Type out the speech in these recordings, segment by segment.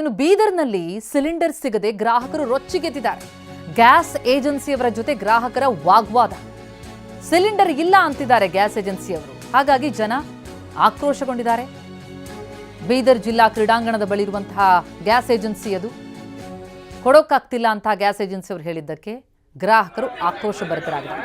ಇನ್ನು ಬೀದರ್ನಲ್ಲಿ ಸಿಲಿಂಡರ್ ಸಿಗದೆ ಗ್ರಾಹಕರು ರೊಚ್ಚಿಗೆದ್ದಿದ್ದಾರೆ. ಗ್ಯಾಸ್ ಏಜೆನ್ಸಿಯವರ ಜೊತೆ ಗ್ರಾಹಕರ ವಾಗ್ವಾದ. ಸಿಲಿಂಡರ್ ಇಲ್ಲ ಅಂತಿದ್ದಾರೆ ಗ್ಯಾಸ್ ಏಜೆನ್ಸಿಯವರು. ಹಾಗಾಗಿ ಜನ ಆಕ್ರೋಶಗೊಂಡಿದ್ದಾರೆ. ಬೀದರ್ ಜಿಲ್ಲಾ ಕ್ರೀಡಾಂಗಣದ ಬಳಿ ಇರುವಂತಹ ಗ್ಯಾಸ್ ಏಜೆನ್ಸಿ ಅದು ಕೊಡೋಕ್ಕಾಗ್ತಿಲ್ಲ ಅಂತ ಗ್ಯಾಸ್ ಏಜೆನ್ಸಿಯವರು ಹೇಳಿದ್ದಕ್ಕೆ ಗ್ರಾಹಕರು ಆಕ್ರೋಶಭರಿತರಾಗಿದ್ದಾರೆ.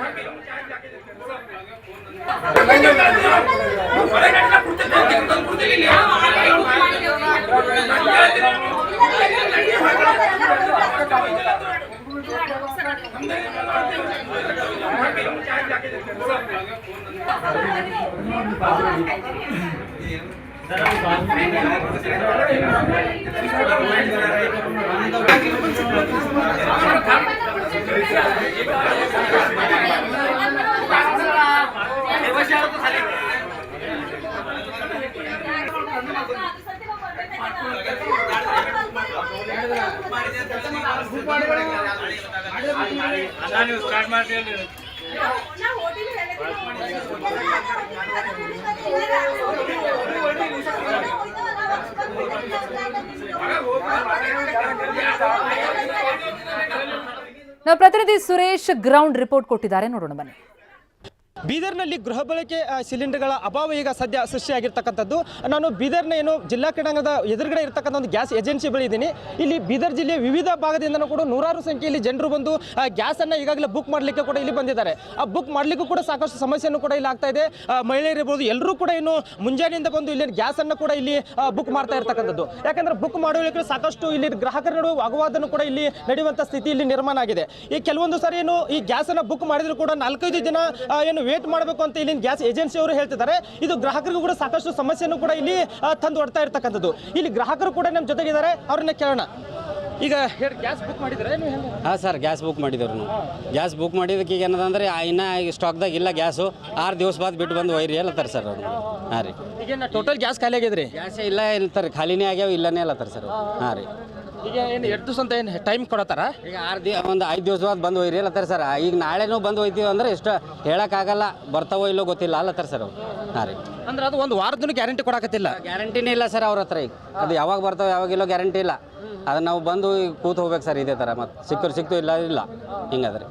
ನಾವು ಪ್ರತಿನಿಧಿ ಸುರೇಶ್ ಗ್ರೌಂಡ್ ರಿಪೋರ್ಟ್ ಕೊಟ್ಟಿದ್ದಾರೆ, ನೋಡೋಣ ಬನ್ನಿ. ಬೀದರ್ನಲ್ಲಿ ಗೃಹ ಬಳಕೆ ಸಿಲಿಂಡರ್ಗಳ ಅಭಾವ ಈಗ ಸದ್ಯ ಸೃಷ್ಟಿಯಾಗಿರ್ತಕ್ಕಂಥದ್ದು. ನಾನು ಬೀದರ್ನ ಜಿಲ್ಲಾ ಕ್ರೀಡಾಂಗಣದ ಎದುರುಗಡೆ ಇರತಕ್ಕಂಥ ಒಂದು ಗ್ಯಾಸ್ ಏಜೆನ್ಸಿ ಬಳಿ ಇದ್ದೀನಿ. ಇಲ್ಲಿ ಬೀದರ್ ಜಿಲ್ಲೆಯ ವಿವಿಧ ಭಾಗದಿಂದನೂ ಕೂಡ ನೂರಾರು ಸಂಖ್ಯೆಯಲ್ಲಿ ಜನರು ಬಂದು ಗ್ಯಾಸನ್ನು ಈಗಾಗಲೇ ಬುಕ್ ಮಾಡಲಿಕ್ಕೆ ಕೂಡ ಇಲ್ಲಿ ಬಂದಿದ್ದಾರೆ. ಆ ಬುಕ್ ಮಾಡಲಿಕ್ಕೂ ಕೂಡ ಸಾಕಷ್ಟು ಸಮಸ್ಯೆಯನ್ನು ಕೂಡ ಇಲ್ಲಿ ಆಗ್ತಾ ಇದೆ. ಮಹಿಳೆಯರಿರ್ಬೋದು, ಎಲ್ಲರೂ ಕೂಡ ಇನ್ನು ಮುಂಜಾನೆಯಿಂದ ಬಂದು ಇಲ್ಲಿ ಗ್ಯಾಸನ್ನು ಕೂಡ ಇಲ್ಲಿ ಬುಕ್ ಮಾಡ್ತಾ ಇರ್ತಕ್ಕಂಥದ್ದು. ಯಾಕಂದ್ರೆ ಬುಕ್ ಮಾಡೋದಕ್ಕೆ ಸಾಕಷ್ಟು ಇಲ್ಲಿ ಗ್ರಾಹಕರ ನಡುವೆ ವಾಗ್ವಾದನೂ ಕೂಡ ಇಲ್ಲಿ ನಡೆಯುವಂಥ ಸ್ಥಿತಿ ಇಲ್ಲಿ ನಿರ್ಮಾಣ ಆಗಿದೆ. ಈ ಕೆಲವೊಂದು ಸಾರಿ ಈ ಗ್ಯಾಸನ್ನು ಬುಕ್ ಮಾಡಿದ್ರು ಕೂಡ 4-5 ದಿನ ವೇಟ್ ಮಾಡಬೇಕು ಅಂತ ಇಲ್ಲಿ ಗ್ಯಾಸ್ ಏಜೆನ್ಸಿ ಅವರು ಹೇಳ್ತಿದ್ದಾರೆ. ಇದು ಗ್ರಾಹಕರಿಗೂ ಕೂಡ ಸಾಕಷ್ಟು ಸಮಸ್ಯೆಯನ್ನು ಕೂಡ ಇಲ್ಲಿ ತಂದು ಒಡ್ತಾ ಇರ್ತಕ್ಕಂಥದ್ದು. ಇಲ್ಲಿ ಗ್ರಾಹಕರು ಕೂಡ ನಮ್ಮ ಜೊತೆಗಿದ್ದಾರೆ, ಅವ್ರನ್ನ ಕೇಳೋಣ. ಈಗ ಗ್ಯಾಸ್ ಬುಕ್ ಮಾಡಿದ್ರೆ? ಹಾಂ ಸರ್, ಗ್ಯಾಸ್ ಬುಕ್ ಮಾಡಿದವ್ರು ನಾವು. ಗ್ಯಾಸ್ ಬುಕ್ ಮಾಡಿದಕ್ಕೆ ಈಗ ಏನದಂದ್ರೆ ಇನ್ನೂ ಸ್ಟಾಕ್ದಾಗ ಇಲ್ಲ ಗ್ಯಾಸು. 6 ದಿವಸ ಬಾದ್ ಬಿಟ್ಟು ಬಂದು ವೈರಿ ಅಲ್ಲತ್ತಾರೆ ಸರ್ ಅವರು. ಹಾಂ ರೀ, ಈಗ ಟೋಟಲ್ ಗ್ಯಾಸ್ ಖಾಲಿ ಆಗಿದ್ರಿ? ಗ್ಯಾಸೇ ಇಲ್ಲ ಇಲ್ತಾರೆ, ಖಾಲಿನೇ ಆಗ್ಯಾವ, ಇಲ್ಲನೇ ಅಲ್ಲತ್ತಾರೆ ಸರ್. ಹಾಂ ರೀ, ಈಗ ಏನು 2 ದಿವಸ ಅಂತ ಏನು ಟೈಮ್ ಕೊಡತ್ತಾರ? ಈಗ 5 ದಿವಸ ಬಾದ್ ಬಂದು ಒಯ್ರಿ ಅಲ್ಲತ್ತಾರೆ ಸರ್. ಈಗ ನಾಳೆನೂ ಬಂದು ಒಯ್ತೀವಿ ಅಂದ್ರೆ ಎಷ್ಟು ಹೇಳೋಕ್ಕಾಗಲ್ಲ, ಬರ್ತಾವೋ ಇಲ್ಲೋ ಗೊತ್ತಿಲ್ಲ ಅಲ್ಲತ್ತಾರೆ ಸರ್ ಅವ್ರು. ಹಾಂ ರೀ, ಅಂದ್ರೆ ಅದು ಒಂದು ವಾರದೂ ಗ್ಯಾರಂಟಿ ಕೊಡಕತ್ತಿಲ್ಲ? ಗ್ಯಾರಂಟಿನೇ ಇಲ್ಲ ಸರ್ ಅವ್ರ ಹತ್ರ. ಈಗ ಅದು ಯಾವಾಗ ಬರ್ತಾವೆ ಯಾವಾಗಿಲ್ಲೋ ಗ್ಯಾರಂಟಿ ಇಲ್ಲ. ಅದನ್ನು ನಾವು ಬಂದು ಕೂತು ಹೋಗ್ಬೇಕು ಸರ್ ಇದೇ ಥರ. ಮತ್ತು ಸಿಕ್ತು ಇಲ್ಲ ಹಿಂಗಾದ್ರೆ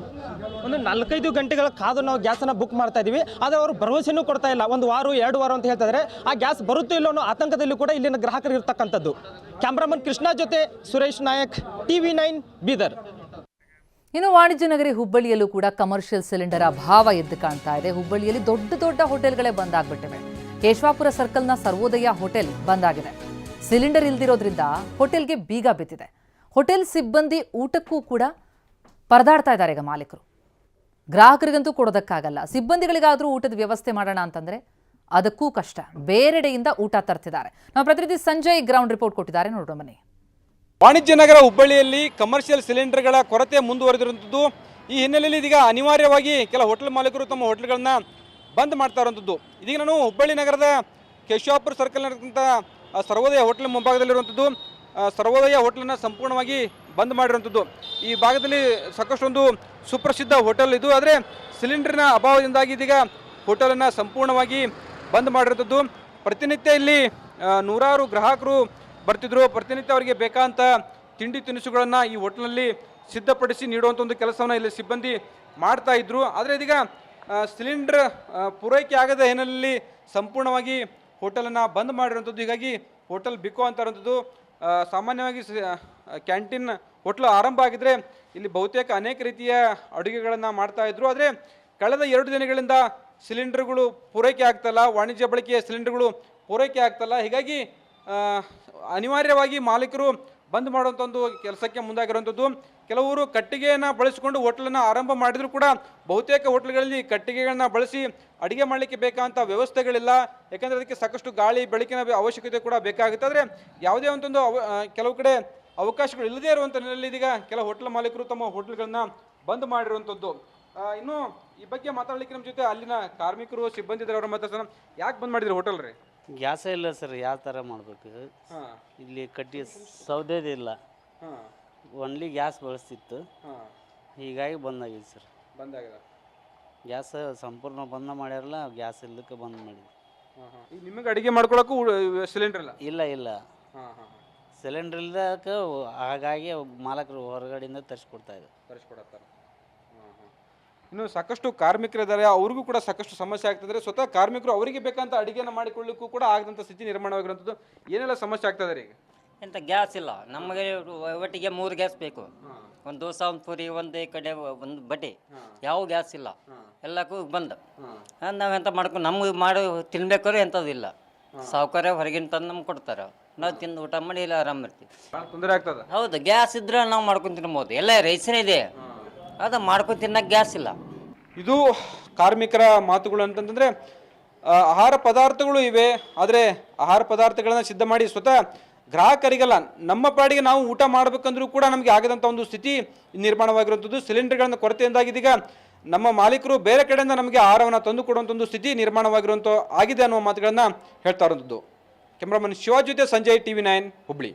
ಒಂದು 4-5 ಗಂಟೆಗಳ ಕಾದು ನಾವು ಗ್ಯಾಸನ್ನು ಬುಕ್ ಮಾಡ್ತಾ ಇದ್ದೀವಿ. ಆದರೆ ಅವರು ಭರವಸೆನೂ ಕೊಡ್ತಾ ಇಲ್ಲ. 1 ವಾರ 2 ವಾರ ಅಂತ ಹೇಳ್ತಾ ಇದ್ದಾರೆ. ಆ ಗ್ಯಾಸ್ ಬರುತ್ತೋ ಇಲ್ಲೋ ಅನ್ನೋ ಆತಂಕದಲ್ಲಿ ಕೂಡ ಇಲ್ಲಿನ ಗ್ರಾಹಕರು ಇರ್ತಕ್ಕಂಥದ್ದು. ಕ್ಯಾಮ್ರಾಮನ್ ಕೃಷ್ಣ ಜೊತೆ ಸುರೇಶ್ ನಾಯಕ್, TV9 ಬೀದರ್. ಇನ್ನು ವಾಣಿಜ್ಯ ನಗರಿ ಹುಬ್ಬಳ್ಳಿಯಲ್ಲೂ ಕೂಡ ಕಮರ್ಷಿಯಲ್ ಸಿಲಿಂಡರ್ ಅಭಾವ ಎದ್ದು ಕಾಣ್ತಾ ಇದೆ. ಹುಬ್ಬಳ್ಳಿಯಲ್ಲಿ ದೊಡ್ಡ ದೊಡ್ಡ ಹೋಟೆಲ್ಗಳೇ ಬಂದಾಗ್ಬಿಟ್ಟಿವೆ. ಕೇಶವಾಪುರ ಸರ್ಕಲ್ನ ಸರ್ವೋದಯ ಹೋಟೆಲ್ ಬಂದಾಗಿದೆ. ಸಿಲಿಂಡರ್ ಇಲ್ದಿರೋದ್ರಿಂದ ಹೋಟೆಲ್ಗೆ ಬೀಗ ಬಿದ್ದಿದೆ. ಹೋಟೆಲ್ ಸಿಬ್ಬಂದಿ ಊಟಕ್ಕೂ ಕೂಡ ಪರದಾಡ್ತಾ ಇದ್ದಾರೆ ಈಗ ಮಾಲೀಕರು. ಗ್ರಾಹಕರಿಗಂತೂ ಕೊಡೋದಕ್ಕಾಗಲ್ಲ. ಸಿಬ್ಬಂದಿಗಳಿಗಾದರೂ ಊಟದ ವ್ಯವಸ್ಥೆ ಮಾಡೋಣ ಅಂತಂದ್ರೆ ಅದಕ್ಕೂ ಕಷ್ಟ. ಬೇರೆಡೆಯಿಂದ ಊಟ ತರ್ತಿದ್ದಾರೆ. ನಾವು ಪ್ರತಿನಿಧಿ ಸಂಜಯ್ ಗ್ರೌಂಡ್ ರಿಪೋರ್ಟ್ ಕೊಟ್ಟಿದ್ದಾರೆ, ನೋಡೋಣ ಬನ್ನಿ. ವಾಣಿಜ್ಯ ನಗರ ಹುಬ್ಬಳ್ಳಿಯಲ್ಲಿ ಕಮರ್ಷಿಯಲ್ ಸಿಲಿಂಡರ್ಗಳ ಕೊರತೆ ಮುಂದುವರೆದಿರುವಂಥದ್ದು. ಈ ಹಿನ್ನೆಲೆಯಲ್ಲಿ ಇದೀಗ ಅನಿವಾರ್ಯವಾಗಿ ಕೆಲ ಹೋಟೆಲ್ ಮಾಲೀಕರು ತಮ್ಮ ಹೋಟೆಲ್ಗಳನ್ನ ಬಂದ್ ಮಾಡ್ತಾ ಇರುವಂಥದ್ದು. ಇದೀಗ ನಾನು ಹುಬ್ಬಳ್ಳಿ ನಗರದ ಕೇಶವಾಪುರ ಸರ್ಕಲ್ನಂಥ ಸರ್ವೋದಯ ಹೋಟೆಲ್ ಮುಂಭಾಗದಲ್ಲಿರುವಂಥದ್ದು. ಸರ್ವೋದಯ ಹೋಟೆಲನ್ನು ಸಂಪೂರ್ಣವಾಗಿ ಬಂದ್ ಮಾಡಿರುವಂಥದ್ದು. ಈ ಭಾಗದಲ್ಲಿ ಸಾಕಷ್ಟು ಒಂದು ಸುಪ್ರಸಿದ್ಧ ಹೋಟೆಲ್ ಇದು. ಆದರೆ ಸಿಲಿಂಡರ್ನ ಅಭಾವದಿಂದಾಗಿ ಇದೀಗ ಹೋಟೆಲನ್ನು ಸಂಪೂರ್ಣವಾಗಿ ಬಂದ್ ಮಾಡಿರುವಂಥದ್ದು. ಪ್ರತಿನಿತ್ಯ ಇಲ್ಲಿ ನೂರಾರು ಗ್ರಾಹಕರು ಬರ್ತಿದ್ರು. ಪ್ರತಿನಿತ್ಯ ಅವರಿಗೆ ಬೇಕಾದಂಥ ತಿಂಡಿ ತಿನಿಸುಗಳನ್ನು ಈ ಹೋಟೆಲ್ನಲ್ಲಿ ಸಿದ್ಧಪಡಿಸಿ ನೀಡುವಂಥ ಒಂದು ಕೆಲಸವನ್ನು ಇಲ್ಲಿ ಸಿಬ್ಬಂದಿ ಮಾಡ್ತಾ ಇದ್ರು. ಆದರೆ ಇದೀಗ ಸಿಲಿಂಡರ್ ಪೂರೈಕೆ ಆಗದ ಹಿನ್ನೆಲೆಯಲ್ಲಿ ಸಂಪೂರ್ಣವಾಗಿ ಹೋಟೆಲನ್ನು ಬಂದ್ ಮಾಡಿರುವಂಥದ್ದು. ಹೀಗಾಗಿ ಹೋಟೆಲ್ ಬಿಕೋ ಅಂತ ಇರುವಂಥದ್ದು. ಸಾಮಾನ್ಯವಾಗಿ ಕ್ಯಾಂಟೀನ್ ಹೋಟ್ಲು ಆರಂಭ ಆಗಿದ್ರೆ ಇಲ್ಲಿ ಬಹುತೇಕ ಅನೇಕ ರೀತಿಯ ಅಡುಗೆಗಳನ್ನು ಮಾಡ್ತಾ ಇದ್ರು. ಆದರೆ ಕಳೆದ 2 ದಿನಗಳಿಂದ ಸಿಲಿಂಡರ್ಗಳು ಪೂರೈಕೆ ಆಗ್ತಲ್ಲ, ವಾಣಿಜ್ಯ ಬಳಕೆಯ ಸಿಲಿಂಡರ್ಗಳು ಪೂರೈಕೆ ಆಗ್ತಲ್ಲ. ಹೀಗಾಗಿ ಅನಿವಾರ್ಯವಾಗಿ ಮಾಲೀಕರು ಬಂದ್ ಮಾಡುವಂಥ ಒಂದು ಕೆಲಸಕ್ಕೆ ಮುಂದಾಗಿರುವಂಥದ್ದು. ಕೆಲವರು ಕಟ್ಟಿಗೆಯನ್ನು ಬಳಸಿಕೊಂಡು ಹೋಟೆಲನ್ನು ಆರಂಭ ಮಾಡಿದರೂ ಕೂಡ ಬಹುತೇಕ ಹೋಟೆಲ್ಗಳಲ್ಲಿ ಕಟ್ಟಿಗೆಗಳನ್ನ ಬಳಸಿ ಅಡುಗೆ ಮಾಡಲಿಕ್ಕೆ ಬೇಕಾದಂಥ ವ್ಯವಸ್ಥೆಗಳಿಲ್ಲ. ಯಾಕಂದರೆ ಅದಕ್ಕೆ ಸಾಕಷ್ಟು ಗಾಳಿ ಬೆಳಕಿನ ಅವಶ್ಯಕತೆ ಕೂಡ ಬೇಕಾಗುತ್ತೆ. ಆದರೆ ಯಾವುದೇ ಒಂದೊಂದು ಕೆಲವು ಕಡೆ ಅವಕಾಶಗಳು ಇಲ್ಲದೇ ಇರುವಂಥ ನಿಟ್ಟಿನಲ್ಲಿ ಇದೀಗ ಕೆಲ ಹೋಟೆಲ್ ಮಾಲೀಕರು ತಮ್ಮ ಹೋಟೆಲ್ಗಳನ್ನ ಬಂದ್ ಮಾಡಿರುವಂಥದ್ದು. ಇನ್ನು ಈ ಬಗ್ಗೆ ಮಾತಾಡಲಿಕ್ಕೆ ನಮ್ಮ ಜೊತೆ ಅಲ್ಲಿನ ಕಾರ್ಮಿಕರು ಸಿಬ್ಬಂದಿ ಇದ್ದಾರೆ, ಅವರ ಮಾತಾಡ್ಸೋಣ. ಯಾಕೆ ಬಂದ್ ಮಾಡಿದ್ರಿ ಹೋಟೆಲ್ ರೀ? ಗ್ಯಾಸೇ ಇಲ್ಲ ಸರ್, ಯಾವ ಥರ ಮಾಡಬೇಕು? ಇಲ್ಲಿ ಕಟ್ಟಿ ಸೌದೆದೇ ಇಲ್ಲ, ಒನ್ಲಿ ಗ್ಯಾಸ್ ಬಳಸ್ತಿತ್ತು. ಹೀಗಾಗಿ ಬಂದಾಗಿದೆ ಸರ್. ಬಂದಾಗಿದೆ ಗ್ಯಾಸ್ ಸಂಪೂರ್ಣ ಬಂದ್ ಮಾಡ್ಯಾರಲ್ಲ, ಗ್ಯಾಸ್ ಇಲ್ಲಕ್ಕೆ ಬಂದ್ ಮಾಡಿದ್ವಿ. ನಿಮಗೆ ಅಡುಗೆ ಮಾಡ್ಕೊಳಕ್ಕೂ ಸಿಲಿಂಡರ್ ಇಲ್ಲ? ಇಲ್ಲ ಇಲ್ಲ, ಸಿಲಿಂಡರ್ ಇಲ್ಲದಕ್ಕೆ ಹಾಗಾಗಿ ಮಾಲಕರು ಹೊರಗಡೆಯಿಂದ ತರಿಸ್ಕೊಡ್ತಾ ಇದ್ದಾರೆ. ತರಿಸ್ಕೊಡತ್ತಾರೆ. ಇನ್ನು ಸಾಕಷ್ಟು ಕಾರ್ಮಿಕರಿದ್ದಾರೆ, ಅವ್ರಿಗೂ ಕೂಡ ಸಾಕಷ್ಟು ಸಮಸ್ಯೆ ಆಗ್ತದೆ. ಸ್ವತಃ ಕಾರ್ಮಿಕರು ಅವರಿಗೆ ಬೇಕಂತ ಅಡಿಗೆನ ಮಾಡಿಕೊಳ್ಳಿಕ್ಕೂ ಕೂಡ ಆಗದಂಥ ಸ್ಥಿತಿ ನಿರ್ಮಾಣವಾಗಿರುವಂಥದ್ದು. ಏನೆಲ್ಲ ಸಮಸ್ಯೆ ಆಗ್ತದೆ ರೀ ಈಗ? ಎಂತ ಗ್ಯಾಸ್ ಇಲ್ಲ ನಮಗೆ, ಒಟ್ಟಿಗೆ 3 ಗ್ಯಾಸ್ ಬೇಕು. ಒಂದು ದೋಸೆ, ಒಂದು ಪುರಿ, ಒಂದು ಕಡೆ ಒಂದು ಬಡ್ಡಿ, ಯಾವ ಗ್ಯಾಸ್ ಇಲ್ಲ, ಎಲ್ಲಕ್ಕೂ ಬಂದು ನಾವೆಂತ ಮಾಡ್ಕೊಂಡು ನಮ್ಗೆ ಮಾಡಿ ತಿನ್ಬೇಕಾದ್ರೆ ಎಂಥದ್ದಿಲ್ಲ. ಸಾವುಕಾರ ಹೊರಗಿನ ತಂದು ನಮ್ಗೆ ಕೊಡ್ತಾರೆ, ನಾವು ತಿಂದು ಊಟ ಮಾಡಿ ಇಲ್ಲ ಆರಾಮ ಇರ್ತೀವಿ. ಭಾಳ ತೊಂದರೆ ಆಗ್ತದೆ. ಹೌದು, ಗ್ಯಾಸ್ ಇದ್ರೆ ನಾವು ಮಾಡ್ಕೊಂಡು ತಿನ್ಬೋದು. ಎಲ್ಲ ರೈಸನೇ ಇದೆ, ಅದು ಮಾಡ್ಕೊಂಡು ತಿನ್ನಕ್ಕೆ ಗ್ಯಾಸ್ ಇಲ್ಲ. ಇದು ಕಾರ್ಮಿಕರ ಮಾತುಗಳು ಅಂತಂತಂದರೆ ಆಹಾರ ಪದಾರ್ಥಗಳು ಇವೆ, ಆದರೆ ಆಹಾರ ಪದಾರ್ಥಗಳನ್ನು ಸಿದ್ಧ ಮಾಡಿ ಸ್ವತಃ ಗ್ರಾಹಕರಿಗಲ್ಲ, ನಮ್ಮ ಪಾಡಿಗೆ ನಾವು ಊಟ ಮಾಡಬೇಕಂದ್ರೂ ಕೂಡ ನಮಗೆ ಆಗದಂಥ ಒಂದು ಸ್ಥಿತಿ ನಿರ್ಮಾಣವಾಗಿರುವಂಥದ್ದು. ಸಿಲಿಂಡರ್ಗಳ ಕೊರತೆಯಿಂದಾಗಿ ಇದೀಗ ನಮ್ಮ ಮಾಲೀಕರು ಬೇರೆ ಕಡೆಯಿಂದ ನಮಗೆ ಆಹಾರವನ್ನು ತಂದು ಕೊಡುವಂಥ ಒಂದು ಸ್ಥಿತಿ ನಿರ್ಮಾಣವಾಗಿರುವಂಥ ಆಗಿದೆ ಅನ್ನುವ ಮಾತುಗಳನ್ನು ಹೇಳ್ತಾ ಇರುವಂಥದ್ದು. ಕ್ಯಾಮ್ರಾಮನ್ ಶಿವಾಜ್ ಜೊತೆ ಸಂಜಯ್, TV9 ಹುಬ್ಳಿ.